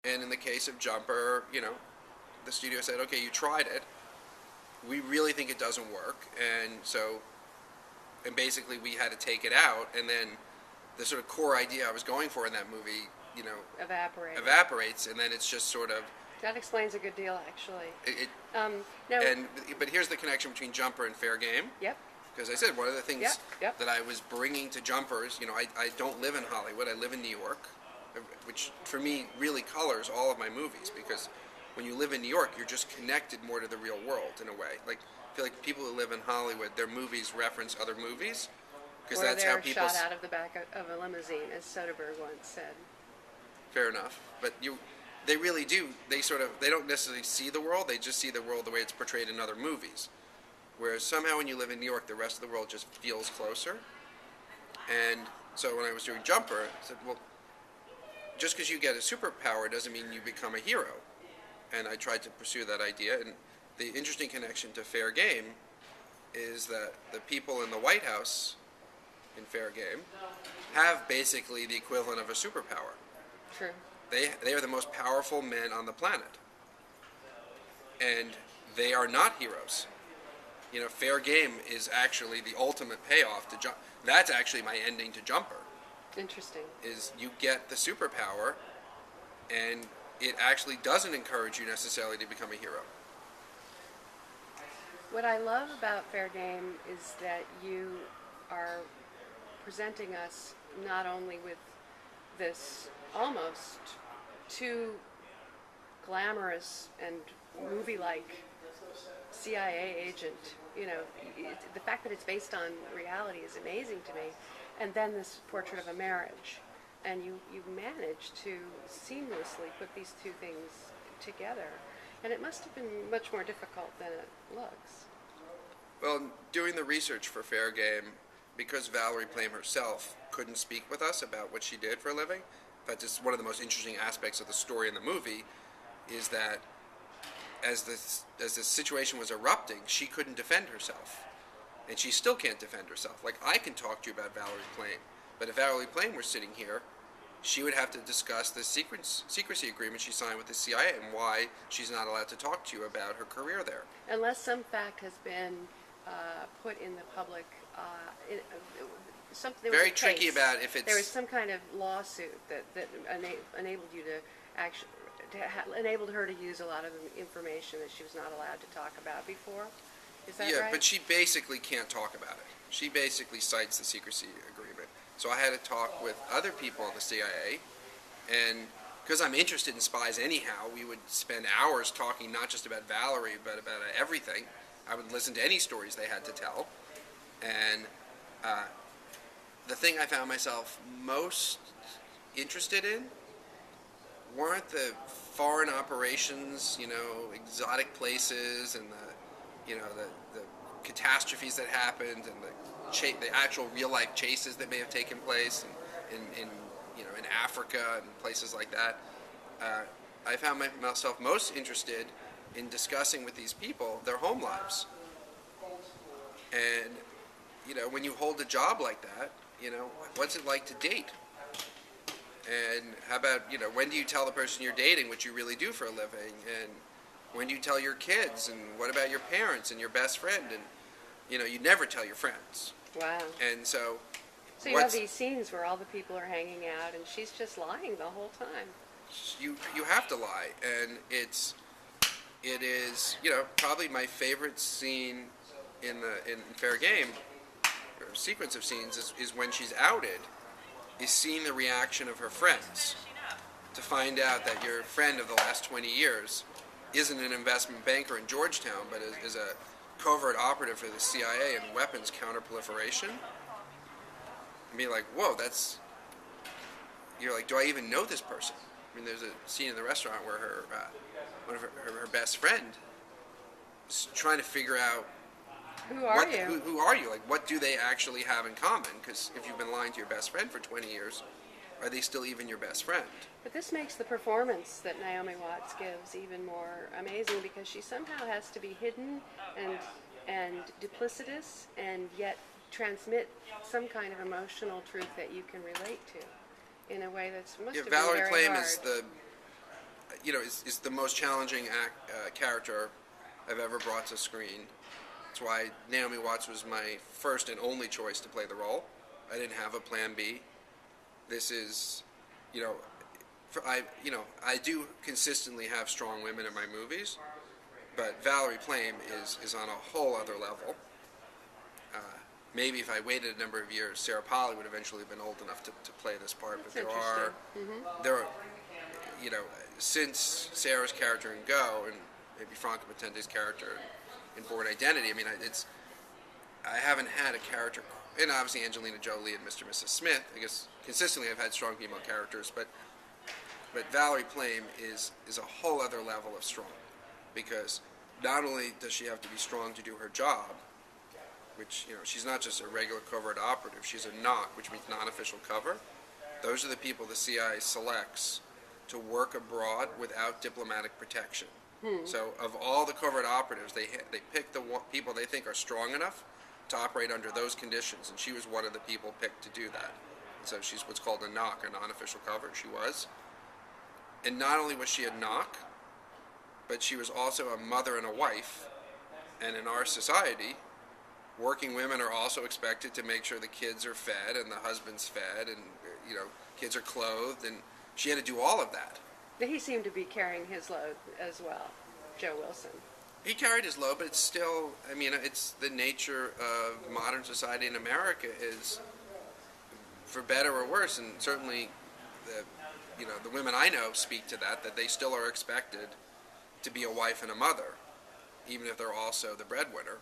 And in the case of Jumper, the studio said, okay, you tried it. We really think it doesn't work. And basically we had to take it out. And then the sort of core idea I was going for in that movie, evaporates. And then it's just sort of, that explains a good deal, actually. No. But here's the connection between Jumper and Fair Game. Yep. Because I said one of the things Yep. that I was bringing to Jumpers, I don't live in Hollywood. I live in New York, which for me really colors all of my movies, because when you live in New York, you're just connected more to the real world in a way. Like, I feel like people who live in Hollywood, their movies reference other movies, because that's how people shot out of the back of a limousine, as Soderbergh once said. Fair enough, but they really do. They don't necessarily see the world. They just see the world the way it's portrayed in other movies. Whereas somehow when you live in New York, the rest of the world just feels closer. And so when I was doing Jumper, I said, well, just because you get a superpower doesn't mean you become a hero. And I tried to pursue that idea. And the interesting connection to Fair Game is that the people in the White House in Fair Game have basically the equivalent of a superpower. True. They are the most powerful men on the planet. And they are not heroes. Fair Game is actually the ultimate payoff to Jumper. That's actually my ending to Jumper. Interesting. Is you get the superpower, and it actually doesn't encourage you necessarily to become a hero. What I love about Fair Game is that you are presenting us not only with this almost too glamorous and movie-like CIA agent, the fact that it's based on reality is amazing to me. And then this portrait of a marriage. And you managed to seamlessly put these two things together. And it must have been much more difficult than it looks. Well, doing the research for Fair Game, because Valerie Plame herself couldn't speak with us about what she did for a living, in fact, it's one of the most interesting aspects of the story in the movie, is that as the situation was erupting, she couldn't defend herself. And she still can't defend herself. Like, I can talk to you about Valerie Plame, but if Valerie Plame were sitting here, she would have to discuss the secrecy agreement she signed with the CIA and why she's not allowed to talk to you about her career there. Unless some fact has been put in the public, something very tricky about if it's... There was some kind of lawsuit that enabled you to actually... enabled her to use a lot of the information that she was not allowed to talk about before. Is that right? Yeah, but she basically can't talk about it. She basically cites the secrecy agreement. So I had to talk with other people in the CIA, and because I'm interested in spies anyhow, we would spend hours talking not just about Valerie, but about everything. I would listen to any stories they had to tell. And the thing I found myself most interested in weren't the foreign operations, exotic places, and the catastrophes that happened, and the actual real life chases that may have taken place in Africa and places like that. I found myself most interested in discussing with these people their home lives. And when you hold a job like that, what's it like to date? And how about, when do you tell the person you're dating what you really do for a living? And when do you tell your kids? And what about your parents and your best friend? And, you never tell your friends. Wow. And so you have these scenes where all the people are hanging out and she's just lying the whole time. You have to lie. And it is, probably my favorite scene in Fair Game, or sequence of scenes, is when she's outed, is seeing the reaction of her friends to find out that your friend of the last 20 years isn't an investment banker in Georgetown, but is a covert operative for the CIA in weapons counterproliferation. And be like, whoa, you're like, do I even know this person? I mean, there's a scene in the restaurant where one of her best friend is trying to figure out, Who are you? Who are you? Like, what do they actually have in common? Because if you've been lying to your best friend for 20 years, are they still even your best friend? But this makes the performance that Naomi Watts gives even more amazing, because she somehow has to be hidden and duplicitous and yet transmit some kind of emotional truth that you can relate to in a way that's must have been Valerie very Plame hard. is is the most challenging character I've ever brought to screen. That's why Naomi Watts was my first and only choice to play the role. I didn't have a plan B. This is, you know, I do consistently have strong women in my movies, but Valerie Plame is on a whole other level. Maybe if I waited a number of years, Sarah Polley would eventually have been old enough to play this part. That's but interesting. there are, since Sarah's character in Go and maybe Franca Potenti's character in Born Identity, I mean, I haven't had a character, and obviously Angelina Jolie and Mr. and Mrs. Smith. I guess consistently I've had strong female characters, but Valerie Plame is a whole other level of strong, because not only does she have to be strong to do her job, which, she's not just a regular covert operative, she's a NOC, which means non-official cover. Those are the people the CIA selects to work abroad without diplomatic protection. So of all the covert operatives, they pick the people they think are strong enough to operate under those conditions, and she was one of the people picked to do that. So she's what's called a NOC, a non-official cover. She was. And not only was she a NOC, but she was also a mother and a wife. And in our society, working women are also expected to make sure the kids are fed and the husband's fed and, kids are clothed. And she had to do all of that. He seemed to be carrying his load as well, Joe Wilson. He carried his load, but it's still, it's the nature of modern society in America is, for better or worse, and certainly the women I know speak to that they still are expected to be a wife and a mother, even if they're also the breadwinner.